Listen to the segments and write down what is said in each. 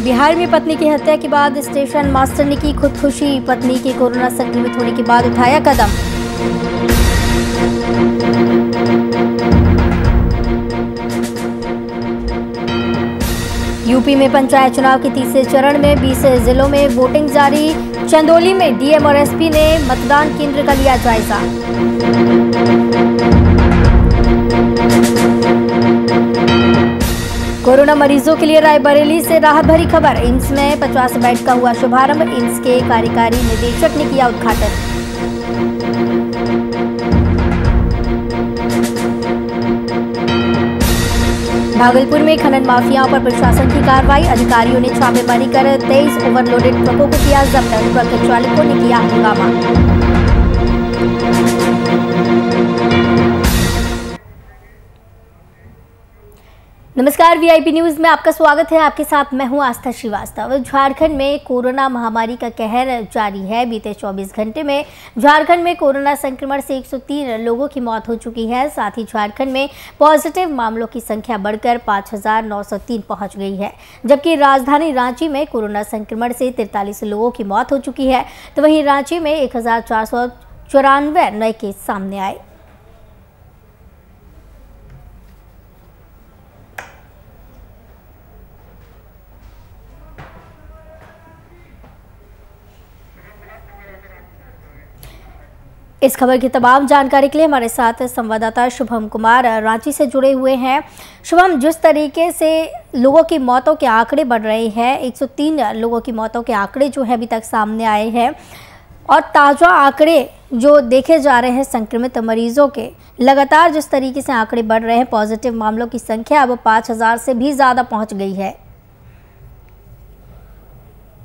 बिहार में पत्नी की हत्या के बाद स्टेशन मास्टर ने की खुदकुशी। पत्नी के कोरोना संक्रमित होने के बाद उठाया कदम। यूपी में पंचायत चुनाव के तीसरे चरण में 20 जिलों में वोटिंग जारी। चंदौली में डीएम और एसपी ने मतदान केंद्र का लिया जायजा। कोरोना मरीजों के लिए रायबरेली से राहत भरी खबर। एम्स में 50 बेड का हुआ शुभारंभ। एम्स के कार्यकारी निदेशक ने किया उद्घाटन। भागलपुर में खनन माफियाओं पर प्रशासन की कार्रवाई। अधिकारियों ने छापेमारी कर 23 ओवरलोडेड ट्रकों को किया जब्त। ट्रक चालकों ने किया हंगामा। नमस्कार, वीआईपी न्यूज में आपका स्वागत है। आपके साथ मैं हूं आस्था श्रीवास्तव। झारखंड में कोरोना महामारी का कहर जारी है। बीते 24 घंटे में झारखंड में कोरोना संक्रमण से 103 लोगों की मौत हो चुकी है। साथ ही झारखंड में पॉजिटिव मामलों की संख्या बढ़कर 5903 पहुंच गई है। जबकि राजधानी रांची में कोरोना संक्रमण से 43 लोगों की मौत हो चुकी है, तो वहीं रांची में 1494 नए केस सामने आए। इस खबर की तमाम जानकारी के लिए हमारे साथ संवाददाता शुभम कुमार रांची से जुड़े हुए हैं। शुभम, जिस तरीके से लोगों की मौतों के आंकड़े बढ़ रहे हैं, 103 लोगों की मौतों के आंकड़े जो है अभी तक सामने आए हैं और ताज़ा आंकड़े जो देखे जा रहे हैं संक्रमित मरीजों के, लगातार जिस तरीके से आंकड़े बढ़ रहे हैं, पॉजिटिव मामलों की संख्या अब 5000 से भी ज़्यादा पहुँच गई है।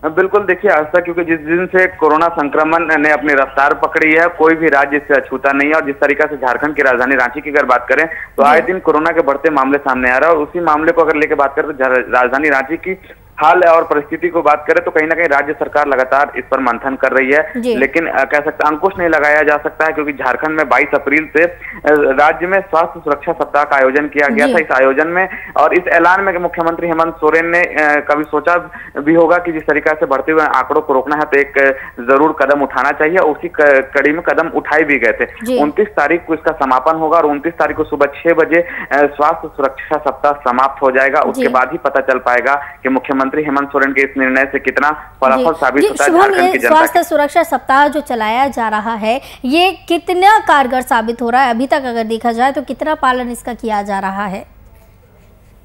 बिल्कुल, देखिए आस्था, क्योंकि जिस दिन से कोरोना संक्रमण ने अपनी रफ्तार पकड़ी है, कोई भी राज्य इससे अछूता नहीं है। और जिस तरीके से झारखंड की राजधानी रांची की अगर बात करें तो आए दिन कोरोना के बढ़ते मामले सामने आ रहा है। और उसी मामले को अगर लेकर बात करें तो राजधानी रांची की हाल और परिस्थिति को बात करें तो कहीं ना कहीं राज्य सरकार लगातार इस पर मंथन कर रही है, लेकिन कह सकते अंकुश नहीं लगाया जा सकता है, क्योंकि झारखंड में 22 अप्रैल से राज्य में स्वास्थ्य सुरक्षा सप्ताह का आयोजन किया गया था। इस आयोजन में और इस ऐलान में मुख्यमंत्री हेमंत सोरेन ने कभी सोचा भी होगा कि जिस तरीका से बढ़ते हुए आंकड़ों को रोकना है तो एक जरूर कदम उठाना चाहिए, और उसी कड़ी में कदम उठाए भी गए थे। 29 तारीख को इसका समापन होगा और 29 तारीख को सुबह 6 बजे स्वास्थ्य सुरक्षा सप्ताह समाप्त हो जाएगा। उसके बाद ही पता चल पाएगा कि मुख्यमंत्री हेमंत सोरेन के इस निर्णय से कितना फलाफल साबित होता है झारखंड की जनता। स्वास्थ्य सुरक्षा सप्ताह जो चलाया जा रहा है, ये कितना कारगर साबित हो रहा है? अभी तक अगर देखा जाए तो कितना पालन इसका किया जा रहा है?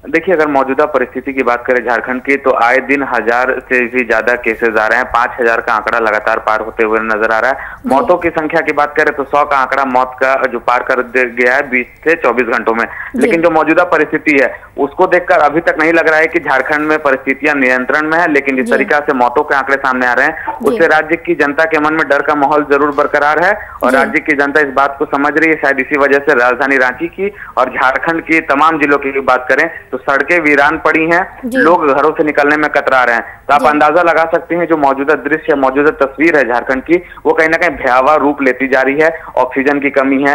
देखिए, अगर मौजूदा परिस्थिति की बात करें झारखंड की, तो आए दिन 1000 से भी ज्यादा केसेस आ रहे हैं। 5000 का आंकड़ा लगातार पार होते हुए नजर आ रहा है। मौतों की संख्या की बात करें तो 100 का आंकड़ा मौत का जो पार कर गया है 20 से 24 घंटों में। लेकिन जो मौजूदा परिस्थिति है उसको देखकर अभी तक नहीं लग रहा है कि झारखंड में परिस्थितियां नियंत्रण में है। लेकिन जिस तरीका से मौतों के आंकड़े सामने आ रहे हैं उससे राज्य की जनता के मन में डर का माहौल जरूर बरकरार है, और राज्य की जनता इस बात को समझ रही है। शायद इसी वजह से राजधानी रांची की और झारखंड की तमाम जिलों की बात करें तो सड़कें वीरान पड़ी हैं, लोग घरों से निकलने में कतरा रहे हैं। तो आप अंदाजा लगा सकते हैं जो मौजूदा दृश्य, मौजूदा तस्वीर है झारखंड की, वो कहीं ना कहीं भयावह रूप लेती जा रही है। ऑक्सीजन की कमी है।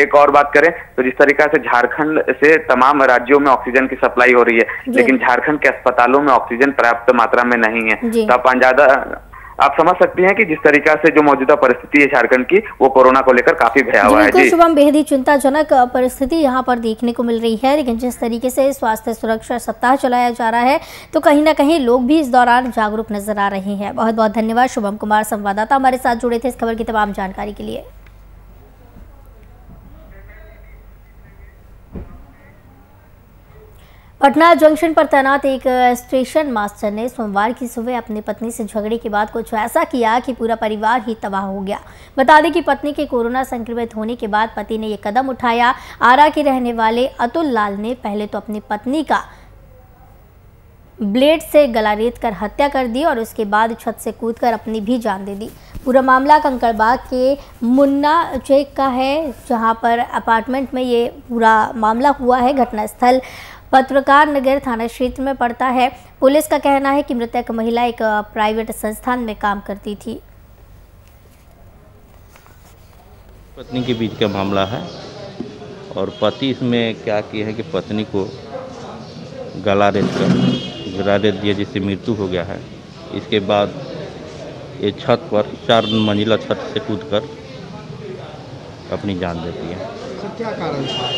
एक और बात करें तो जिस तरीका से झारखंड से तमाम राज्यों में ऑक्सीजन की सप्लाई हो रही है, लेकिन झारखंड के अस्पतालों में ऑक्सीजन पर्याप्त मात्रा में नहीं है। तो आप समझ सकती हैं कि जिस तरीका से जो मौजूदा परिस्थिति है झारखंड की, वो कोरोना को लेकर काफी भयावह है। शुभम, बेहद ही चिंताजनक परिस्थिति यहाँ पर देखने को मिल रही है। लेकिन जिस तरीके से स्वास्थ्य सुरक्षा सप्ताह चलाया जा रहा है तो कहीं ना कहीं लोग भी इस दौरान जागरूक नजर आ रहे हैं। बहुत बहुत धन्यवाद शुभम कुमार, संवाददाता हमारे साथ जुड़े थे इस खबर की तमाम जानकारी के लिए। पटना जंक्शन पर तैनात एक स्टेशन मास्टर ने सोमवार की सुबह अपनी पत्नी से झगड़े के बाद कुछ ऐसा किया कि पूरा परिवार ही तबाह हो गया। बता दें कि पत्नी के कोरोना संक्रमित होने के बाद पति ने ये कदम उठाया। आरा के रहने वाले अतुल लाल ने पहले तो अपनी पत्नी का ब्लेड से गला रेत कर हत्या कर दी और उसके बाद छत से कूदकर अपनी भी जान दे दी। पूरा मामला कंकड़बाग के मुन्ना चेक का है, जहां पर अपार्टमेंट में ये पूरा मामला हुआ है। घटनास्थल पत्रकार नगर थाना क्षेत्र में पड़ता है। पुलिस का कहना है कि मृतक महिला एक प्राइवेट संस्थान में काम करती थी। पत्नी के बीच का मामला है और पति इसमें क्या किया है कि पत्नी को गला रेत दिया जिससे मृत्यु हो गया है। इसके बाद ये छत पर 4 मंजिला छत से कूदकर अपनी जान देती है। क्या कारण था?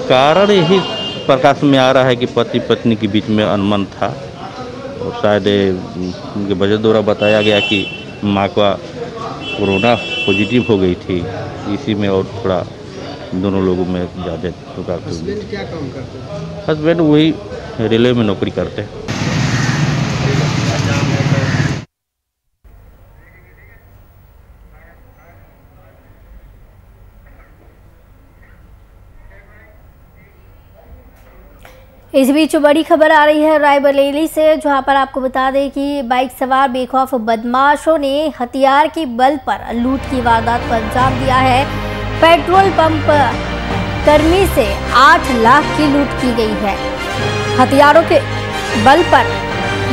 कारण यही प्रकाश में आ रहा है कि पति पत्नी के बीच में अनबन था और शायद उनके बजट द्वारा बताया गया कि माँ का कोरोना पॉजिटिव हो गई थी, इसी में और थोड़ा दोनों लोगों में ज़्यादा रुकावट हुई। हस्बैंड क्या काम करते हैं? हस्बैंड वही रेलवे में नौकरी करते हैं। इस बीच बड़ी खबर आ रही है रायबरेली से, जहां पर आपको बता दें कि बाइक सवार बेखौफ बदमाशों ने हथियार के बल पर लूट की वारदात को अंजाम दिया है। पेट्रोल पंप कर्मी से 8 लाख की लूट की गई है। हथियारों के बल पर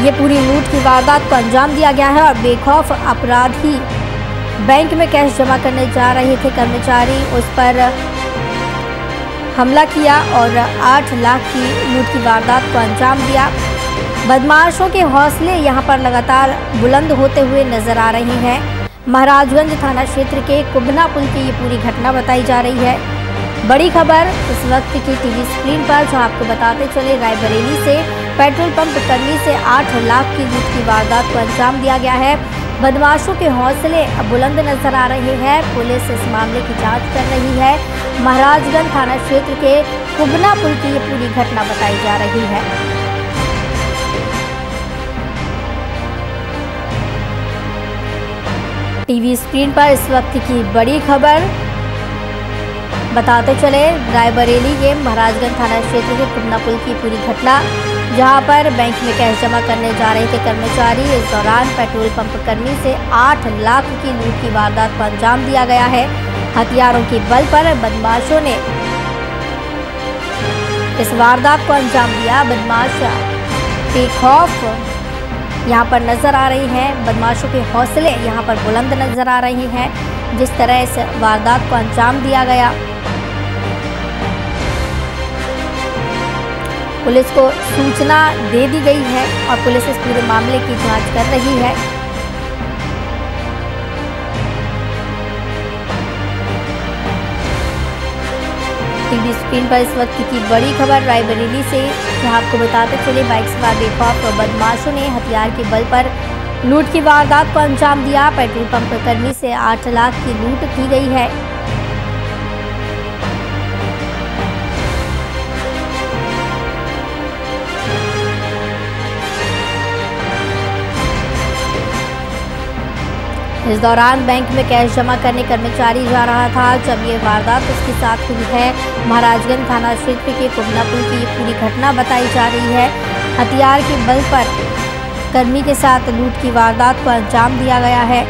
ये पूरी लूट की वारदात को अंजाम दिया गया है और बेखौफ अपराधी बैंक में कैश जमा करने जा रहे थे कर्मचारी, उस पर हमला किया और 8 लाख की लूट की वारदात को अंजाम दिया। बदमाशों के हौसले यहां पर लगातार बुलंद होते हुए नजर आ रहे हैं। महाराजगंज थाना क्षेत्र के कुबना पुल की ये पूरी घटना बताई जा रही है। बड़ी खबर इस वक्त की टीवी स्क्रीन पर, जो आपको बताते चले रायबरेली से पेट्रोल पंप कर्मी से 8 लाख की लूट की वारदात को अंजाम दिया गया है। बदमाशों के हौसले बुलंद नजर आ रहे हैं। पुलिस इस मामले की जांच कर रही है। महाराजगंज थाना क्षेत्र के कुबना पुल की ये पूरी घटना बताई जा रही है। टीवी स्क्रीन पर इस वक्त की बड़ी खबर बताते चले रायबरेली के महाराजगंज थाना क्षेत्र के कुबना पुल की पूरी घटना, जहां पर बैंक में कैश जमा करने जा रहे थे कर्मचारी। इस दौरान पेट्रोल पंप कर्मी से 8 लाख की लूट की वारदात को अंजाम दिया गया है। हथियारों के बल पर बदमाशों ने इस वारदात को अंजाम दिया। बदमाश बेखौफ यहाँ पर नजर आ रही हैं। बदमाशों के हौसले यहाँ पर बुलंद नजर आ रहे हैं। जिस तरह इस वारदात को अंजाम दिया गया, पुलिस को सूचना दे दी गई है और पुलिस इस पूरे मामले की जांच कर रही है। टीवी स्क्रीन पर इस वक्त की बड़ी खबर रायबरेली से, जहां आपको बताते चले बाइक सवार बेखौफ बदमाशों ने हथियार के बल पर लूट की वारदात को अंजाम दिया। पेट्रोल पंप कर्मी से 8 लाख की लूट की गई है। इस दौरान बैंक में कैश जमा करने कर्मचारी जा रहा था जब ये वारदात उसके साथ हुई है। महाराजगंज थाना क्षेत्र के कुबना पुल की ये पूरी घटना बताई जा रही है। हथियार के बल पर कर्मी के साथ लूट की वारदात को अंजाम दिया गया है।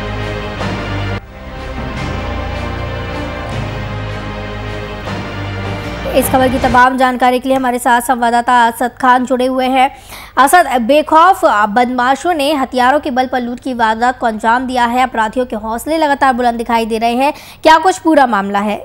इस खबर की तमाम जानकारी के लिए हमारे साथ संवाददाता असद खान जुड़े हुए हैं। असद, बेखौफ बदमाशों ने हथियारों के बल पर लूट की वारदात को अंजाम दिया है। अपराधियों के हौसले लगातार बुलंद दिखाई दे रहे हैं, क्या कुछ पूरा मामला है?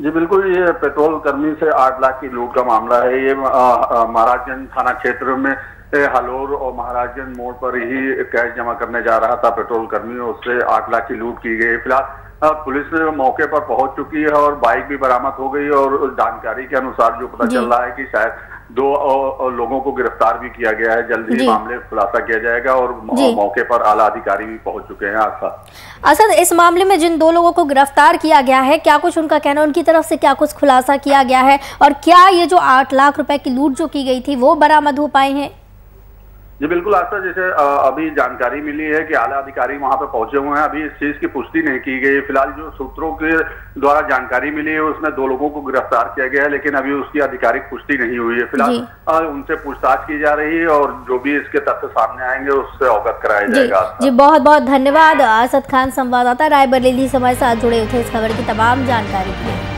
जी बिल्कुल, ये पेट्रोल कर्मी से 8 लाख की लूट का मामला है। ये महाराजगंज थाना क्षेत्र में हलोर और महाराजगंज मोड़ पर ही कैश जमा करने जा रहा था पेट्रोल कर्मी, उससे 8 लाख की लूट की गई। फिलहाल पुलिस मौके पर पहुंच चुकी है और बाइक भी बरामद हो गई और जानकारी के अनुसार जो पता चल रहा है कि शायद 2 लोगों को गिरफ्तार भी किया गया है। जल्द ही मामले खुलासा किया जाएगा और मौके पर आला अधिकारी भी पहुंच चुके हैं। असद, इस मामले में जिन 2 लोगों को गिरफ्तार किया गया है, क्या कुछ उनका कहना, उनकी तरफ से क्या कुछ खुलासा किया गया है और क्या ये जो 8 लाख रुपए की लूट जो की गई थी वो बरामद हो पाए हैं? जी बिल्कुल आस्था, जैसे अभी जानकारी मिली है कि आला अधिकारी वहां पे पहुंचे हुए हैं। अभी इस चीज की पुष्टि नहीं की गई। फिलहाल जो सूत्रों के द्वारा जानकारी मिली है उसमें 2 लोगों को गिरफ्तार किया गया है, लेकिन अभी उसकी आधिकारिक पुष्टि नहीं हुई है। फिलहाल उनसे पूछताछ की जा रही है और जो भी इसके तथ्य सामने आएंगे उससे अवगत कराया जाएगा। जी बहुत बहुत धन्यवाद असद खान, संवाददाता रायबरेली से हमारे साथ जुड़े थे इस खबर की तमाम जानकारी के लिए।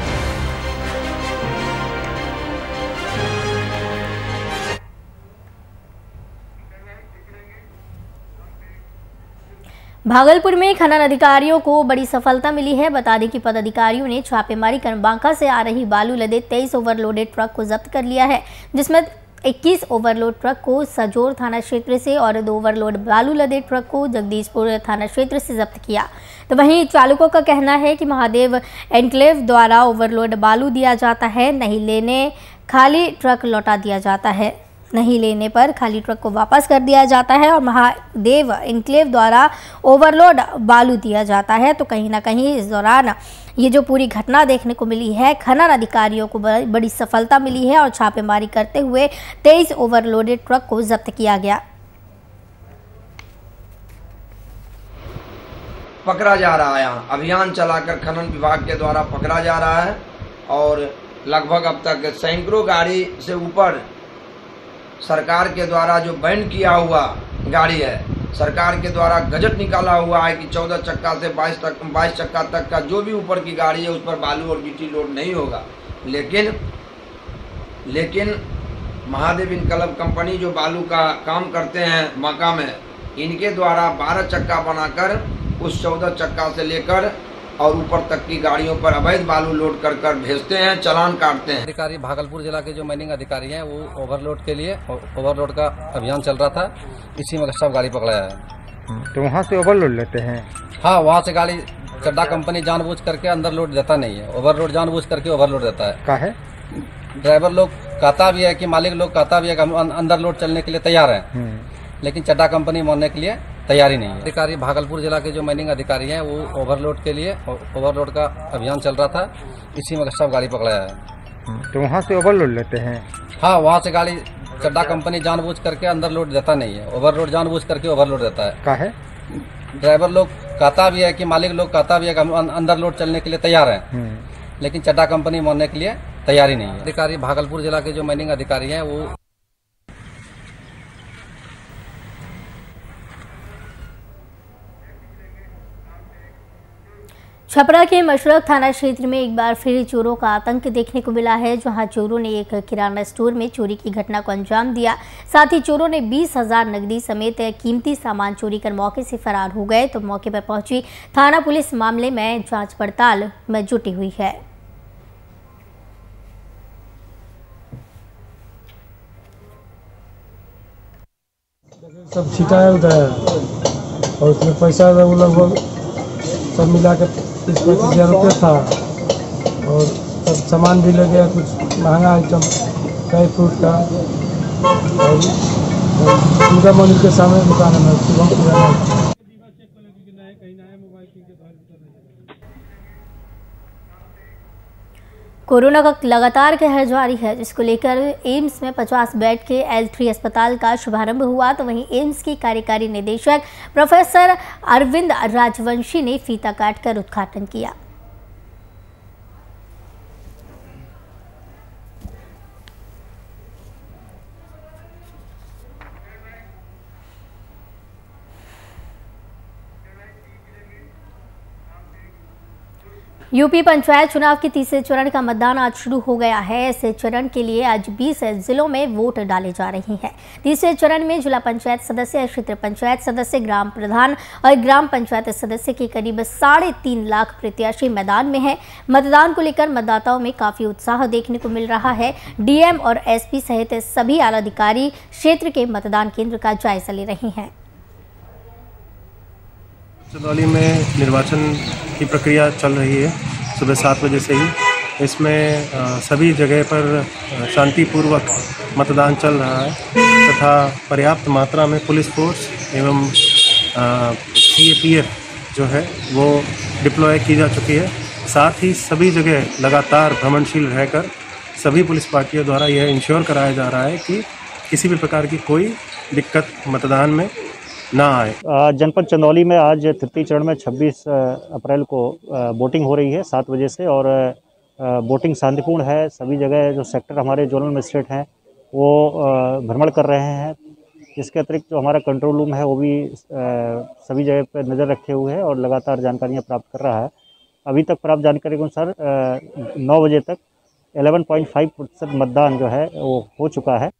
भागलपुर में खनन अधिकारियों को बड़ी सफलता मिली है। बता दें कि पदाधिकारियों ने छापेमारी कर बांका से आ रही बालू लदे 23 ओवरलोडेड ट्रक को जब्त कर लिया है, जिसमें 21 ओवरलोड ट्रक को सजोर थाना क्षेत्र से और 2 ओवरलोड बालू लदे ट्रक को जगदीशपुर थाना क्षेत्र से जब्त किया। तो वहीं चालकों का कहना है कि महादेव एन्क्लेव द्वारा ओवरलोड बालू दिया जाता है, नहीं लेने खाली ट्रक लौटा दिया जाता है, नहीं लेने पर खाली ट्रक को वापस कर दिया जाता है और महादेव एन्क्लेव द्वारा ओवरलोड बालू दिया जाता है। तो कहीं ना कहीं इस दौरान ये जो पूरी घटना देखने को मिली है, खनन अधिकारियों को बड़ी सफलता मिली है और छापेमारी करते हुए 23 ओवरलोडेड ट्रक को जब्त किया गया। पकड़ा जा रहा है, यहाँ अभियान चलाकर खनन विभाग के द्वारा पकड़ा जा रहा है और लगभग अब तक सैकड़ों गाड़ी से ऊपर सरकार के द्वारा जो बैन किया हुआ गाड़ी है, सरकार के द्वारा गजट निकाला हुआ है कि 14 चक्का से 22 चक्का तक का जो भी ऊपर की गाड़ी है उस पर बालू और गिट्टी लोड नहीं होगा। लेकिन महादेव एन्क्लेव कंपनी जो बालू का काम करते हैं माका में, इनके द्वारा 12 चक्का बनाकर उस 14 चक्का से लेकर और ऊपर तक की गाड़ियों पर अवैध बालू लोड कर भेजते हैं, चालान काटते हैं। अधिकारी भागलपुर जिला के जो माइनिंग अधिकारी हैं वो ओवरलोड के लिए ओवरलोड का अभियान चल रहा था, इसी में सब गाड़ी पकड़ाया है। तो वहाँ से ओवरलोड लेते हैं? हाँ, वहाँ से गाड़ी चड्डा कंपनी जानबूझ करके अंदर लोड देता नहीं है, ओवरलोड जानबूझ करके ओवरलोड देता है। का है ड्राइवर लोग कहता भी है कि मालिक लोग कहता भी है कि हम अंदर लोड चलने के लिए तैयार है, लेकिन चड्डा कंपनी मानने के लिए तैयारी नहीं है। अधिकारी भागलपुर जिला के जो माइनिंग अधिकारी हैं वो ओवरलोड के लिए ओवरलोड का अभियान चल रहा था, इसी में सब गाड़ी पकड़ाया है। तो वहाँ से ओवरलोड लेते हैं? हाँ, वहाँ से गाड़ी चड्डा कंपनी जानबूझ करके अंदर लोड देता नहीं है, ओवरलोड जानबूझ करके ओवरलोड देता है। का है ड्राइवर लोग कहता भी है कि मालिक लोग कहता भी है कि हम अंदर लोड चलने के लिए तैयार है, लेकिन चड्डा कंपनी मानने के लिए तैयारी नहीं है। अधिकारी भागलपुर जिला के जो माइनिंग अधिकारी हैं वो छपरा के मशरक थाना क्षेत्र में एक बार फिर चोरों का आतंक देखने को मिला है, जहां चोरों ने एक किराना स्टोर में चोरी की घटना को अंजाम दिया। साथ ही चोरों ने 20,000 नकदी समेत कीमती सामान चोरी कर मौके से फरार हो गए। तो मौके पर पहुंची थाना पुलिस मामले में जांच पड़ताल में जुटी हुई है। सब छिटाया उठाया और उसमें पैसा लगभग सब मिला के 30-35 रुपये था और सब सामान भी लग गया, कुछ महंगा आइटम ड्राई फ्रूट का और दुर्गा मंदिर के सामने दुकान है शुभम किराना। कोरोना का लगातार कहर जारी है, जिसको लेकर एम्स में 50 बेड के L3 अस्पताल का शुभारंभ हुआ। तो वहीं एम्स की कार्यकारी निदेशक प्रोफेसर अरविंद राजवंशी ने फीता काटकर उद्घाटन किया। यूपी पंचायत चुनाव के तीसरे चरण का मतदान आज शुरू हो गया है। इस चरण के लिए आज 20 जिलों में वोट डाले जा रहे हैं। तीसरे चरण में जिला पंचायत सदस्य, क्षेत्र पंचायत सदस्य, ग्राम प्रधान और ग्राम पंचायत सदस्य के करीब 3.5 लाख प्रत्याशी मैदान में हैं। मतदान को लेकर मतदाताओं में काफी उत्साह देखने को मिल रहा है। डीएम और एसपी सहित सभी आला अधिकारी क्षेत्र के मतदान केंद्र का जायजा ले रहे हैं। चंदौली में निर्वाचन की प्रक्रिया चल रही है सुबह 7 बजे से ही। इसमें सभी जगह पर शांतिपूर्वक मतदान चल रहा है तथा पर्याप्त मात्रा में पुलिस फोर्स एवं सीएपीएफ जो है वो डिप्लॉय की जा चुकी है। साथ ही सभी जगह लगातार भ्रमणशील रहकर सभी पुलिस पार्टियों द्वारा यह इंश्योर कराया जा रहा है कि किसी भी प्रकार की कोई दिक्कत मतदान में ना आए। जनपद चंदौली में आज तृतीय चरण में 26 अप्रैल को वोटिंग हो रही है 7 बजे से और वोटिंग शांतिपूर्ण है। सभी जगह जो सेक्टर हमारे जोनल मजिस्ट्रेट हैं वो भ्रमण कर रहे हैं। इसके अतिरिक्त जो हमारा कंट्रोल रूम है वो भी सभी जगह पर नज़र रखे हुए है और लगातार जानकारियाँ प्राप्त कर रहा है। अभी तक प्राप्त जानकारी के अनुसार 9 बजे तक 11.5% मतदान जो है वो हो चुका है।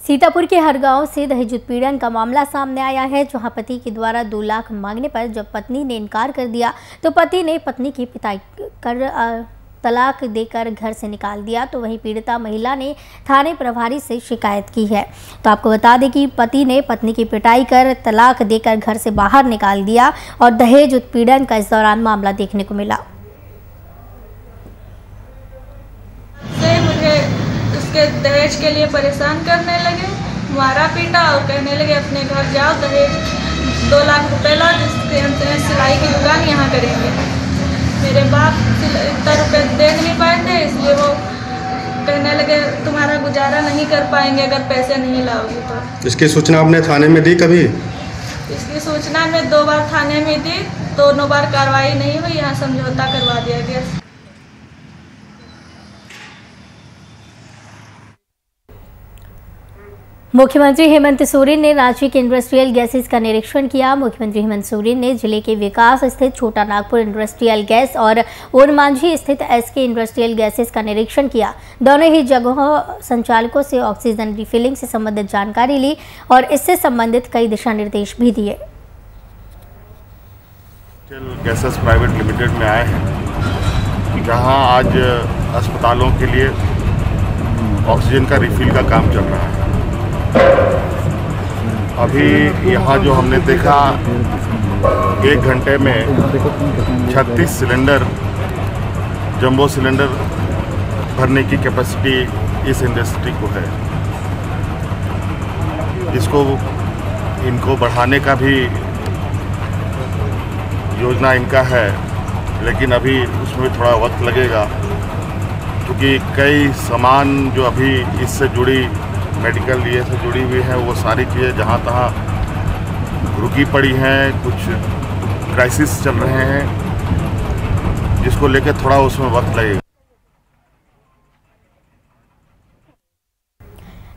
सीतापुर के हरगांव से दहेज उत्पीड़न का मामला सामने आया है, जहां पति के द्वारा 2 लाख मांगने पर जब पत्नी ने इनकार कर दिया तो पति ने पत्नी की पिटाई कर तलाक देकर घर से निकाल दिया, तो वहीं पीड़िता महिला ने थाने प्रभारी से शिकायत की है। तो आपको बता दें कि पति ने पत्नी की पिटाई कर तलाक देकर घर से बाहर निकाल दिया और दहेज उत्पीड़न का इस दौरान मामला देखने को मिला। मुझे उसके दहेज के लिए परेशान करने लगे, मारा पीटा और कहने लगे अपने घर जाओ, दहेज 2 लाख रुपए ला, जिससे हम सिलाई की दुकान यहाँ करेंगे। मेरे बाप इतना रुपये दे नहीं पाए थे, इसलिए वो कहने लगे तुम्हारा गुजारा नहीं कर पाएंगे अगर पैसे नहीं लाओगे तो। इसकी सूचना आपने थाने में दी कभी? इसकी सूचना मैं 2 बार थाने में दी, दोनों बार कार्रवाई नहीं हुई, यहाँ समझौता करवा दिया गया। मुख्यमंत्री हेमंत सोरेन ने रांची के इंडस्ट्रियल गैसेस का निरीक्षण किया। मुख्यमंत्री हेमंत सोरेन ने जिले के विकास स्थित छोटा नागपुर इंडस्ट्रियल गैस और ओरमांझी स्थित एसके इंडस्ट्रियल गैसेस का निरीक्षण किया। दोनों ही जगहों संचालकों से ऑक्सीजन रिफिलिंग से संबंधित जानकारी ली और इससे संबंधित कई दिशा निर्देश भी दिए। गैसेस प्राइवेट लिमिटेड में आए हैं, जहां आज अस्पतालों के लिए ऑक्सीजन का रिफिल का काम चल रहा है। अभी यहाँ जो हमने देखा 1 घंटे में 36 सिलेंडर जंबो सिलेंडर भरने की कैपेसिटी इस इंडस्ट्री को है। इसको इनको बढ़ाने का भी योजना इनका है, लेकिन अभी उसमें थोड़ा वक्त लगेगा, क्योंकि कई सामान जो अभी इससे जुड़ी मेडिकल लिए से जुड़ी हुई है, वो सारी चीज़ें जहाँ तहाँ रुकी पड़ी हैं, कुछ क्राइसिस चल रहे हैं, जिसको लेकर थोड़ा उसमें वक्त लगेगा।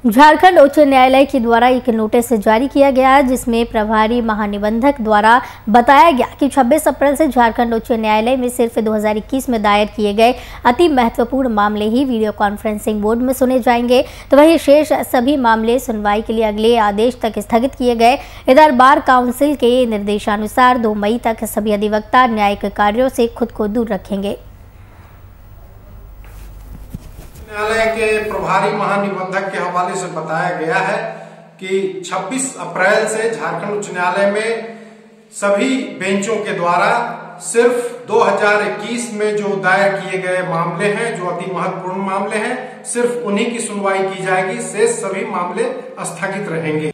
झारखंड उच्च न्यायालय के द्वारा एक नोटिस जारी किया गया, जिसमें प्रभारी महानिबंधक द्वारा बताया गया कि 26 अप्रैल से झारखंड उच्च न्यायालय में सिर्फ 2021 में दायर किए गए अति महत्वपूर्ण मामले ही वीडियो कॉन्फ्रेंसिंग मोड में सुने जाएंगे, तो वहीं शेष सभी मामले सुनवाई के लिए अगले आदेश तक स्थगित किए गए। इधर बार काउंसिल के निर्देशानुसार 2 मई तक सभी अधिवक्ता न्यायिक कार्यों से खुद को दूर रखेंगे। न्यायालय के प्रभारी महानिबंधक के हवाले से बताया गया है कि 26 अप्रैल से झारखंड उच्च न्यायालय में सभी बेंचों के द्वारा सिर्फ 2021 में जो दायर किए गए मामले हैं, जो अति महत्वपूर्ण मामले हैं, सिर्फ उन्हीं की सुनवाई की जाएगी, शेष सभी मामले स्थगित रहेंगे।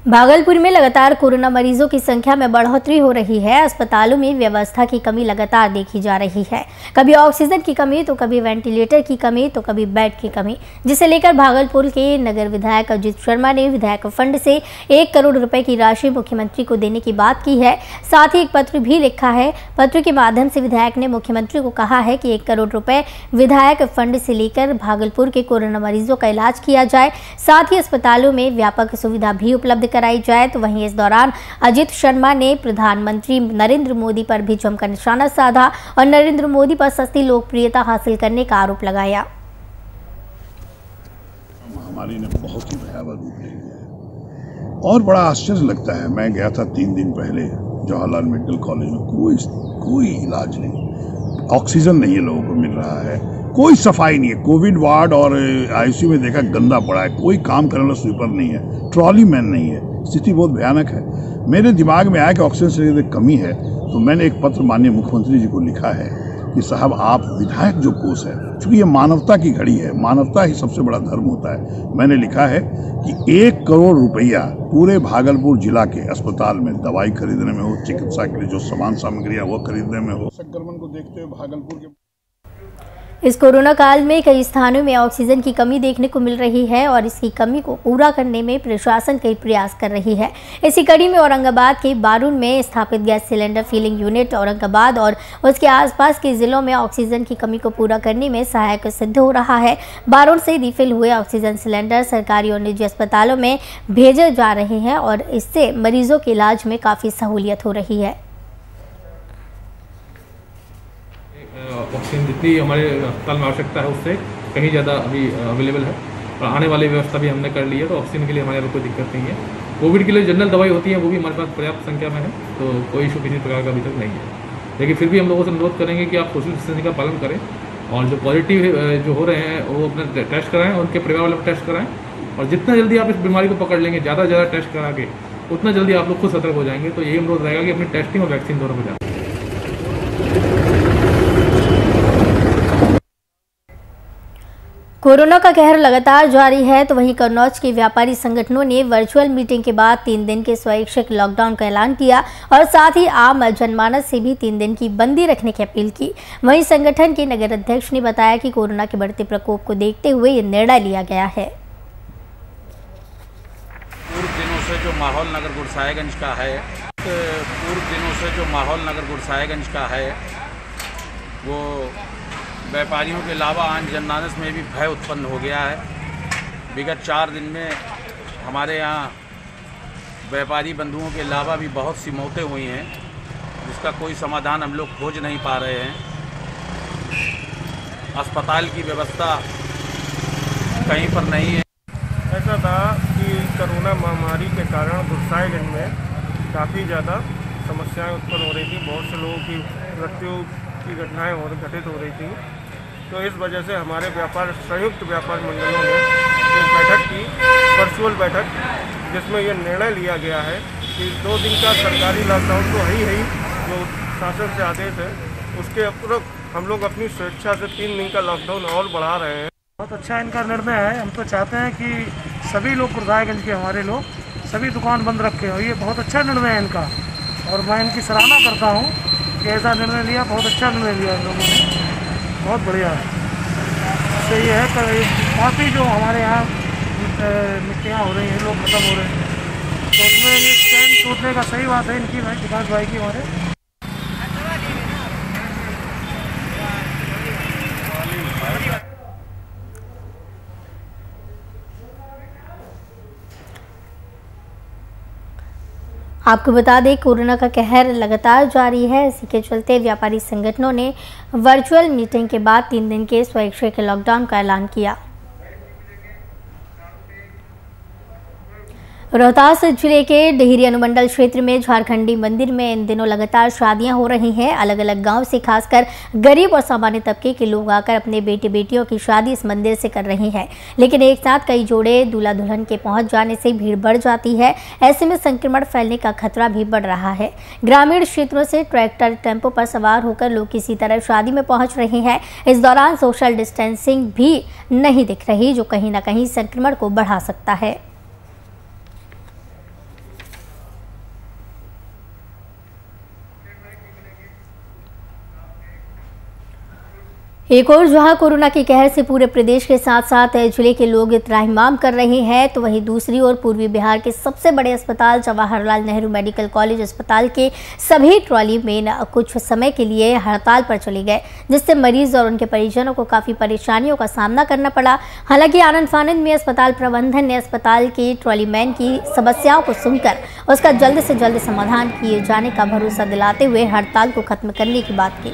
भागलपुर में लगातार कोरोना मरीजों की संख्या में बढ़ोतरी हो रही है। अस्पतालों में व्यवस्था की कमी लगातार देखी जा रही है। कभी ऑक्सीजन की कमी, तो कभी वेंटिलेटर की कमी, तो कभी बेड की कमी, जिसे लेकर भागलपुर के नगर विधायक अजित शर्मा ने विधायक फंड से 1 करोड़ रुपए की राशि मुख्यमंत्री को देने की बात की है। साथ ही एक पत्र भी लिखा है। पत्र के माध्यम से विधायक ने मुख्यमंत्री को कहा है कि 1 करोड़ रुपए विधायक फंड से लेकर भागलपुर के कोरोना मरीजों का इलाज किया जाए, साथ ही अस्पतालों में व्यापक सुविधा भी उपलब्ध कराई जाए। तो वहीं इस दौरान अजित शर्मा ने प्रधानमंत्री नरेंद्र मोदी पर भी जमकर निशाना साधा और नरेंद्र मोदी पर सस्ती लोकप्रियता हासिल करने का आरोप लगाया। महामारी ने बहुत ही भयावह रूप ले लिया है और बड़ा आश्चर्य लगता है। मैं गया था 3 दिन पहले जवाहरलाल मेडिकल कॉलेज में, कोई इलाज नहीं, ऑक्सीजन नहीं है, लोगों को मिल रहा है, कोई सफाई नहीं है। कोविड वार्ड और आईसीयू में देखा गंदा पड़ा है, कोई काम करने वाला स्वीपर नहीं है, ट्रॉली मैन नहीं है। स्थिति बहुत भयानक है। मेरे दिमाग में आया कि ऑक्सीजन सिलेंडर की कमी है, तो मैंने एक पत्र माननीय मुख्यमंत्री जी को लिखा है कि साहब आप विधायक जो कोष है, क्योंकि ये मानवता की घड़ी है, मानवता ही सबसे बड़ा धर्म होता है, मैंने लिखा है कि 1 करोड़ रुपया पूरे भागलपुर जिला के अस्पताल में दवाई खरीदने में हो, चिकित्सा के लिए जो सामान सामग्रियां वो खरीदने में हो। संक्रमण को देखते हुए भागलपुर के इस कोरोना काल में कई स्थानों में ऑक्सीजन की कमी देखने को मिल रही है और इसकी कमी को पूरा करने में प्रशासन कई प्रयास कर रही है। इसी कड़ी में औरंगाबाद के बारून में स्थापित gas cylinder filling unit Aurangabad और उसके आसपास के जिलों में ऑक्सीजन की कमी को पूरा करने में सहायक सिद्ध हो रहा है। बारून से रिफिल हुए ऑक्सीजन सिलेंडर सरकारी और निजी अस्पतालों में भेजे जा रहे हैं और इससे मरीजों के इलाज में काफ़ी सहूलियत हो रही है। ऑक्सीजन जितनी हमारे अस्पताल में आवश्यकता है उससे कहीं ज़्यादा अभी अवेलेबल है और आने वाली व्यवस्था भी हमने कर ली है, तो ऑक्सीजन के लिए हमारे यहाँ कोई दिक्कत नहीं है। कोविड के लिए जनरल दवाई होती है, वो भी हमारे पास पर्याप्त संख्या में है, तो कोई इशू किसी प्रकार का अभी तक नहीं है। लेकिन फिर भी हम लोगों से अनुरोध करेंगे कि आप सोशल डिस्टेंसिंग का पालन करें और जो पॉजिटिव जो हो रहे हैं वो अपना टेस्ट कराएं और उनके परिवार वालों को टेस्ट कराएं, और जितना जल्दी आप इस बीमारी को पकड़ लेंगे, ज़्यादा से ज़्यादा टेस्ट करा के उतना जल्दी आप लोग खुद सतर्क हो जाएंगे। तो यही अनुरोध रहेगा कि अपनी टेस्टिंग और वैक्सीन दोनों पर जाएं। कोरोना का कहर लगातार जारी है, तो वहीं कन्नौज के व्यापारी संगठनों ने वर्चुअल मीटिंग के बाद 3 दिन के स्वैच्छिक लॉकडाउन का ऐलान किया और साथ ही आम जनमानस से भी 3 दिन की बंदी रखने की अपील की। वहीं संगठन के नगर अध्यक्ष ने बताया कि कोरोना के बढ़ते प्रकोप को देखते हुए ये निर्णय लिया गया है। पूर्व दिनों से जो माहौल नगर गुरसाएगंज का है वो व्यापारियों के अलावा आम जनमानस में भी भय उत्पन्न हो गया है। विगत 4 दिन में हमारे यहाँ व्यापारी बंधुओं के अलावा भी बहुत सी मौतें हुई हैं, जिसका कोई समाधान हम लोग खोज नहीं पा रहे हैं। अस्पताल की व्यवस्था कहीं पर नहीं है। ऐसा था कि कोरोना महामारी के कारण गुरसाएगंज में काफ़ी ज़्यादा समस्याएं उत्पन्न हो रही थी, बहुत से लोगों की मृत्यु की घटनाएं घटित हो रही थी। तो इस वजह से हमारे संयुक्त व्यापार मंडलों ने एक बैठक की, वर्चुअल बैठक, जिसमें यह निर्णय लिया गया है कि 2 दिन का सरकारी लॉकडाउन तो है ही जो शासन से आदेश है, उसके उपरंत हम लोग अपनी स्वेच्छा से 3 दिन का लॉकडाउन और बढ़ा रहे हैं। बहुत अच्छा इनका निर्णय है। हम तो चाहते हैं कि सभी लोग गुरसाएगंज के हमारे लोग सभी दुकान बंद रखे, और ये बहुत अच्छा निर्णय है इनका, और मैं इनकी सराहना करता हूँ कि ऐसा निर्णय लिया। बहुत अच्छा निर्णय लिया इन लोगों ने, बहुत बढ़िया है। इससे ये है कि काफ़ी जो हमारे यहाँ मृत्युआँ हो रही हैं, लोग खत्म हो रहे हैं, तो उसमें ये चैन टूटने का सही बात है इनकी, भाई विकास भाई की हमारे। आपको बता दें, कोरोना का कहर लगातार जारी है। इसी के चलते व्यापारी संगठनों ने वर्चुअल मीटिंग के बाद 3 दिन के स्वैच्छिक लॉकडाउन का ऐलान किया। रोहतास जिले के डिहरी अनुमंडल क्षेत्र में झारखंडी मंदिर में इन दिनों लगातार शादियां हो रही हैं। अलग अलग गांव से खासकर गरीब और सामान्य तबके के लोग आकर अपने बेटे बेटियों की शादी इस मंदिर से कर रहे हैं, लेकिन एक साथ कई जोड़े दूल्हा दुल्हन के पहुंच जाने से भीड़ बढ़ जाती है। ऐसे में संक्रमण फैलने का खतरा भी बढ़ रहा है। ग्रामीण क्षेत्रों से ट्रैक्टर टेम्पो पर सवार होकर लोग किसी तरह शादी में पहुंच रहे हैं। इस दौरान सोशल डिस्टेंसिंग भी नहीं दिख रही, जो कहीं ना कहीं संक्रमण को बढ़ा सकता है। एक और जहां कोरोना के कहर से पूरे प्रदेश के साथ साथ जिले के लोग त्राहिमाम कर रहे हैं, तो वहीं दूसरी ओर पूर्वी बिहार के सबसे बड़े अस्पताल जवाहरलाल नेहरू मेडिकल कॉलेज अस्पताल के सभी ट्रॉली मेन कुछ समय के लिए हड़ताल पर चले गए, जिससे मरीज और उनके परिजनों को काफ़ी परेशानियों का सामना करना पड़ा। हालांकि आनंद फानंद में अस्पताल प्रबंधन ने अस्पताल के ट्रॉली मैन की समस्याओं को सुनकर उसका जल्द से जल्द समाधान किए जाने का भरोसा दिलाते हुए हड़ताल को खत्म करने की बात की।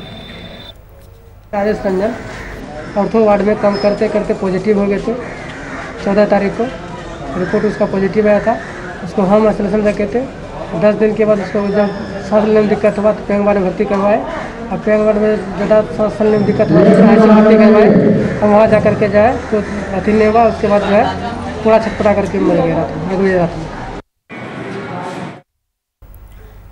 राजेश रंजन ऑर्थो वार्ड में काम करते करते पॉजिटिव हो गए थे। 14 तारीख को रिपोर्ट उसका पॉजिटिव आया था। उसको हम आइसोलेशन रखे थे। 10 दिन के बाद उसको जब सांस लेने में दिक्कत हुआ तो पेंगवाड़ में भर्ती करवाए। और पेंगवाड़ में ज़्यादा सांस लेने में दिक्कत हुआ तो ऐसे भर्ती करवाए। हम वहाँ जा करके जाए तो अति नहीं हुआ। उसके बाद जो है पूरा छटपटा करके मर गया था अगले रात में।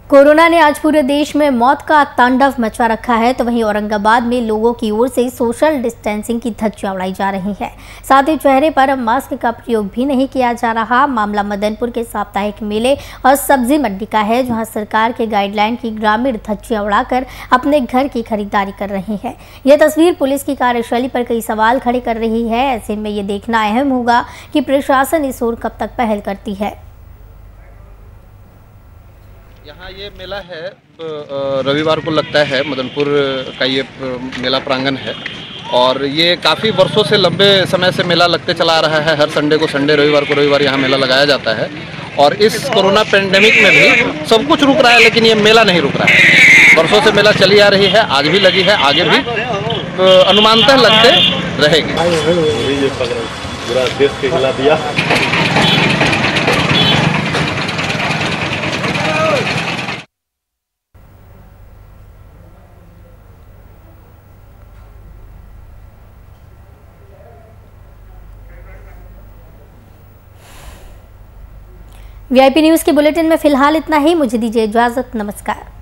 कोरोना ने आज पूरे देश में मौत का तांडव मचा रखा है, तो वहीं औरंगाबाद में लोगों की ओर से सोशल डिस्टेंसिंग की धज्जियां उड़ाई जा रही है। साथ ही चेहरे पर मास्क का प्रयोग भी नहीं किया जा रहा। मामला मदनपुर के साप्ताहिक मेले और सब्जी मंडी का है, जहां सरकार के गाइडलाइन की ग्रामीण धज्जियां उड़ाकर अपने घर की खरीदारी कर रहे हैं। यह तस्वीर पुलिस की कार्यशैली पर कई सवाल खड़े कर रही है। ऐसे में ये देखना अहम होगा कि प्रशासन इस ओर कब तक पहल करती है। यहाँ ये मेला है रविवार को लगता है। मदनपुर का ये मेला प्रांगण है और ये काफ़ी वर्षों से लंबे समय से मेला लगते चला आ रहा है। हर संडे को संडे, रविवार को रविवार यहाँ मेला लगाया जाता है। और इस कोरोना पेंडेमिक में भी सब कुछ रुक रहा है, लेकिन ये मेला नहीं रुक रहा है। वर्षों से मेला चली आ रही है, आज भी लगी है, आगे भी अनुमानतः लगते रहेगी। वीआईपी न्यूज़ के बुलेटिन में फिलहाल इतना ही। मुझे दीजिए इजाजत। नमस्कार।